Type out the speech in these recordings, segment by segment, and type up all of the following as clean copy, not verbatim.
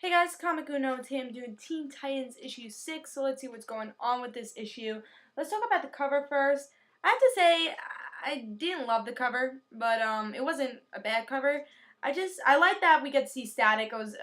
Hey guys, Comic Uno, today I'm doing Teen Titans issue 6, so let's see what's going on with this issue. Let's talk about the cover first. I have to say, I didn't love the cover, but it wasn't a bad cover. I like that we get to see Static. I was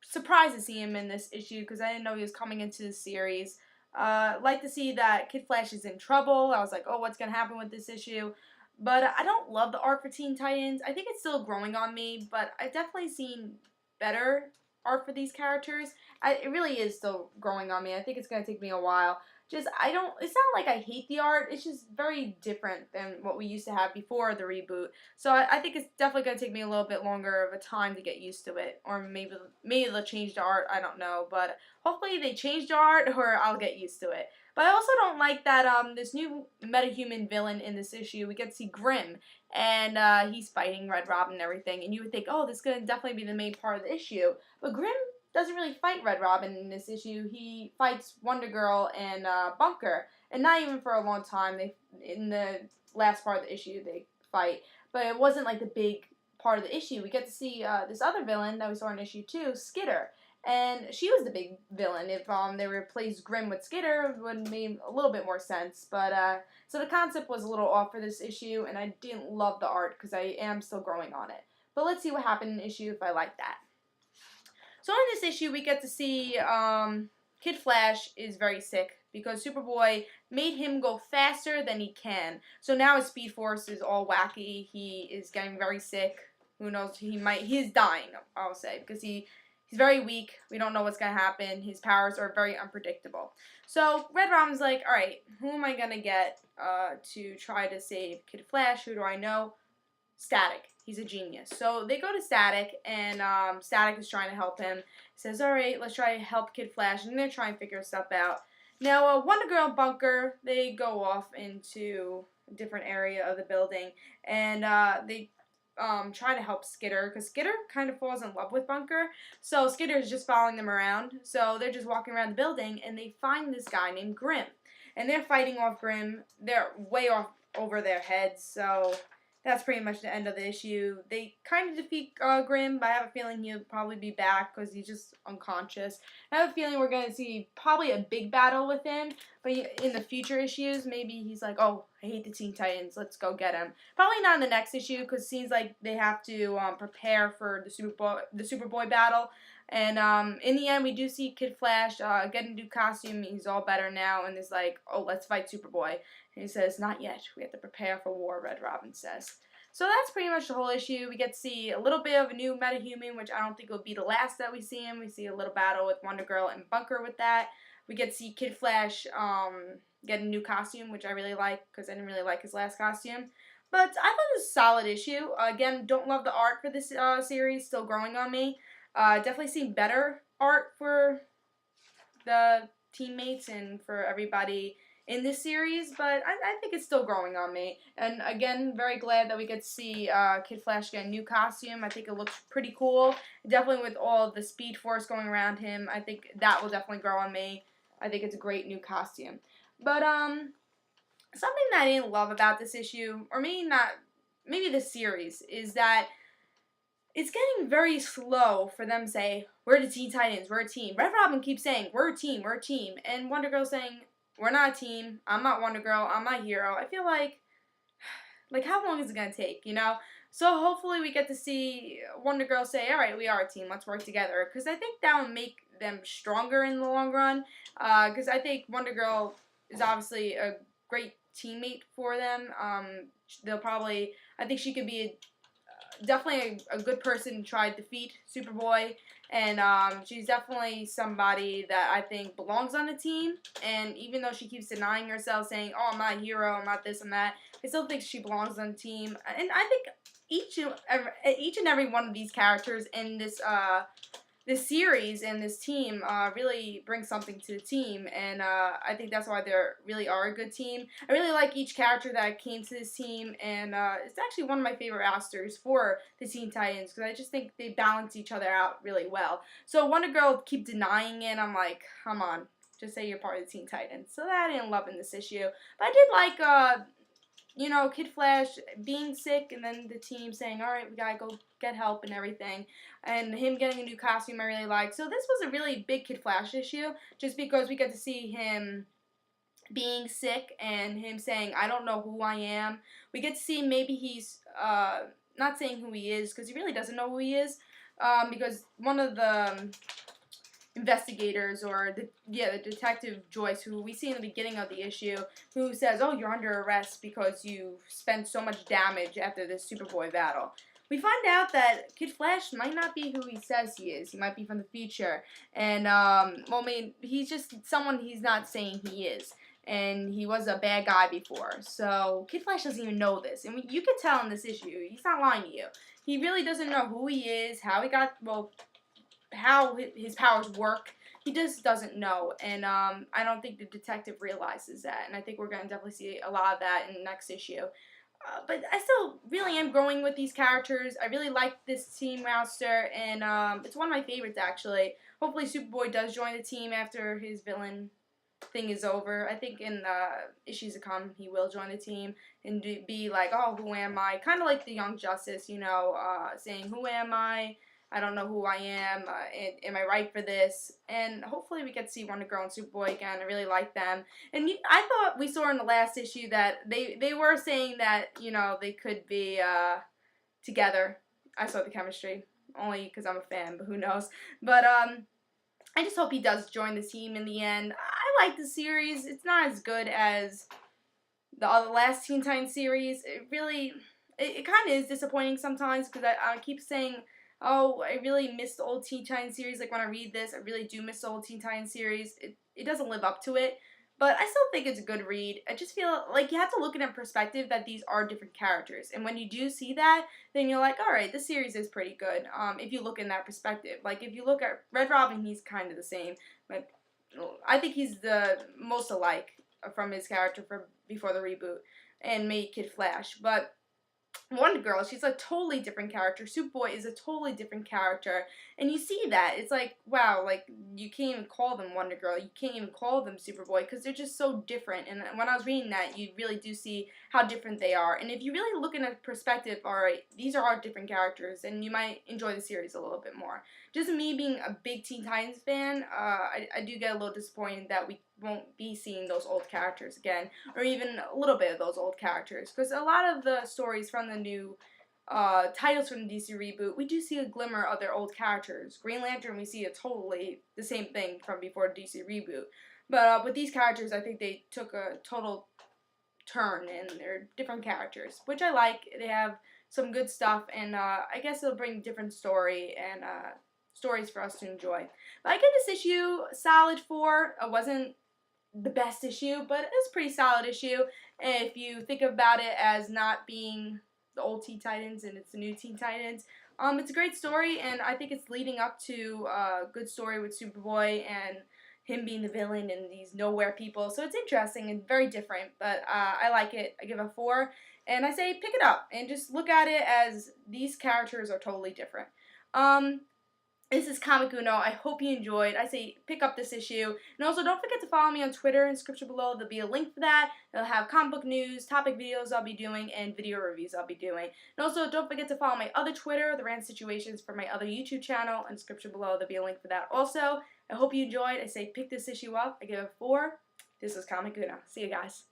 surprised to see him in this issue because I didn't know he was coming into the series. Like to see that Kid Flash is in trouble. I was like, oh, what's going to happen with this issue? But I don't love the art for Teen Titans. I think it's still growing on me, but I've definitely seen better art for these characters. It really is still growing on me. I think it's going to take me a while. It's not like I hate the art. It's just very different than what we used to have before the reboot. So I think it's definitely going to take me a little bit longer of a time to get used to it. Or maybe they'll change the art. I don't know. But hopefully they change the art or I'll get used to it. But I also don't like that this new metahuman villain in this issue, we get to see Grimm. And he's fighting Red Robin and everything. And you would think, oh, this is going to definitely be the main part of the issue. But Grimm doesn't really fight Red Robin in this issue. He fights Wonder Girl and Bunker, and not even for a long time. In the last part of the issue they fight, but it wasn't like the big part of the issue. We get to see this other villain that we saw in issue 2, Skitter, and she was the big villain. If they replaced Grimm with Skitter, it would make a little bit more sense. But so the concept was a little off for this issue, and I didn't love the art because I am still growing on it. But let's see what happened in the issue if I like that. So in this issue, we get to see Kid Flash is very sick because Superboy made him go faster than he can. So now his Speed Force is all wacky. He is getting very sick. Who knows? He's dying, I'll say, because he's very weak. We don't know what's going to happen. His powers are very unpredictable. So Red Robin's like, all right, who am I going to get to try to save Kid Flash? Who do I know? Static. He's a genius. So they go to Static, and Static is trying to help him. He says, all right, let's try to help Kid Flash, and they're trying to figure stuff out. Now, Wonder Girl and Bunker, they go off into a different area of the building, and they try to help Skitter, because Skitter kind of falls in love with Bunker. So Skitter is just following them around. So they're just walking around the building, and they find this guy named Grimm. And they're fighting off Grimm. They're way off over their heads, so that's pretty much the end of the issue. They kind of defeat Grimm, but I have a feeling he'll probably be back because he's just unconscious. I have a feeling we're going to see probably a big battle with him, but in the future issues, maybe he's like, oh, I hate the Teen Titans, let's go get him. Probably not in the next issue because it seems like they have to prepare for the Superboy battle. And in the end, we do see Kid Flash get a new costume. He's all better now and is like, oh, let's fight Superboy. And he says, not yet. We have to prepare for war, Red Robin says. So that's pretty much the whole issue. We get to see a little bit of a new metahuman, which I don't think will be the last that we see him. We see a little battle with Wonder Girl and Bunker with that. We get to see Kid Flash get a new costume, which I really like because I didn't really like his last costume. But I thought it was a solid issue. Again, don't love the art for this series. Still growing on me. Definitely seen better art for the teammates and for everybody in this series, but I think it's still growing on me. And again, very glad that we get to see Kid Flash get a new costume. I think it looks pretty cool. Definitely with all the Speed Force going around him, I think that will definitely grow on me. I think it's a great new costume. But something that I didn't love about this issue, or maybe this series, is that it's getting very slow for them to say, we're the Teen Titans, we're a team. Red Robin keeps saying, we're a team, we're a team. And Wonder Girl saying, we're not a team, I'm not Wonder Girl, I'm not Hero. I feel like how long is it going to take, you know? So hopefully we get to see Wonder Girl say, alright, we are a team, let's work together. Because I think that will make them stronger in the long run. Because I think Wonder Girl is obviously a great teammate for them. I think she could be definitely a good person to try to defeat Superboy, and she's definitely somebody that I think belongs on the team. And even though she keeps denying herself, saying, "Oh, I'm not a hero, I'm not this and that," I still think she belongs on the team. And I think each and every one of these characters in this series and this team really brings something to the team, and I think that's why they really are a good team. I really like each character that came to this team, and it's actually one of my favorite rosters for the Teen Titans because I just think they balance each other out really well. So Wonder Girl keep denying it, I'm like, come on, just say you're part of the Teen Titans. So that I didn't love in this issue, but I did like you know, Kid Flash being sick and then the team saying, all right, we gotta go get help and everything, and him getting a new costume I really like. So this was a really big Kid Flash issue, just because we get to see him being sick and him saying, I don't know who I am. We get to see maybe he's not saying who he is, because he really doesn't know who he is, because one of the investigators, or the detective Joyce, who we see in the beginning of the issue, who says, oh, you're under arrest because you spent so much damage after this Superboy battle. We find out that Kid Flash might not be who he says he is. He might be from the future. And, well, I mean, he's just someone he's not saying he is. And he was a bad guy before. So, Kid Flash doesn't even know this. And you can tell in this issue, he's not lying to you. He really doesn't know who he is, how he got, well, how his powers work. He just doesn't know, and I don't think the detective realizes that, and I think we're going to definitely see a lot of that in the next issue. But I still really am growing with these characters. I really like this team roster, and it's one of my favorites, actually. Hopefully Superboy does join the team after his villain thing is over. I think in issues to come, he will join the team and be like, oh, who am I? Kind of like the Young Justice, you know, saying, who am I? I don't know who I am. Am I right for this? And hopefully we get to see Wonder Girl and Superboy again. I really like them. And I thought we saw in the last issue that they were saying that, you know, they could be together. I saw the chemistry, only because I'm a fan, but who knows. But I just hope he does join the team in the end. I like the series. It's not as good as the last Teen Titans series. It really, it kind of is disappointing sometimes, because I keep saying, oh, I really miss the old Teen Titans series. Like, when I read this, I really do miss the old Teen Titans series. It doesn't live up to it, but I still think it's a good read. I just feel like you have to look at it in perspective that these are different characters, and when you do see that, then you're like, alright, this series is pretty good, if you look in that perspective. Like, if you look at Red Robin, he's kind of the same, but I think he's the most alike from his character from before the reboot, and made Kid Flash, but Wonder Girl, she's a totally different character. Superboy is a totally different character. And you see that. It's like, wow, like, you can't even call them Wonder Girl. You can't even call them Superboy, because they're just so different. And when I was reading that, you really do see how different they are. And if you really look in a perspective, alright, these are our different characters, and you might enjoy the series a little bit more. Just me being a big Teen Titans fan, I do get a little disappointed that we won't be seeing those old characters again, or even a little bit of those old characters, because a lot of the stories from the new titles from the DC reboot, we do see a glimmer of their old characters. Green Lantern, we see a totally the same thing from before the DC reboot, but with these characters, I think they took a total turn, and they're different characters, which I like. They have some good stuff, and I guess it'll bring different story and stories for us to enjoy. But I give this issue a solid 4. It wasn't the best issue, but it's a pretty solid issue if you think about it as not being the old Teen Titans and it's the new Teen Titans. It's a great story, and I think it's leading up to a good story with Superboy and him being the villain and these nowhere people. So it's interesting and very different, but I like it. I give it a 4, and I say pick it up and just look at it as these characters are totally different. This is Comic Uno. I hope you enjoyed. I say pick up this issue. And also, don't forget to follow me on Twitter. In the description below, there'll be a link for that. It'll have comic book news, topic videos I'll be doing, and video reviews I'll be doing. And also, don't forget to follow my other Twitter, The Rand Situations, for my other YouTube channel. In the description below, there'll be a link for that also. I hope you enjoyed. I say pick this issue up. I give it a 4. This is Comic Uno. See you guys.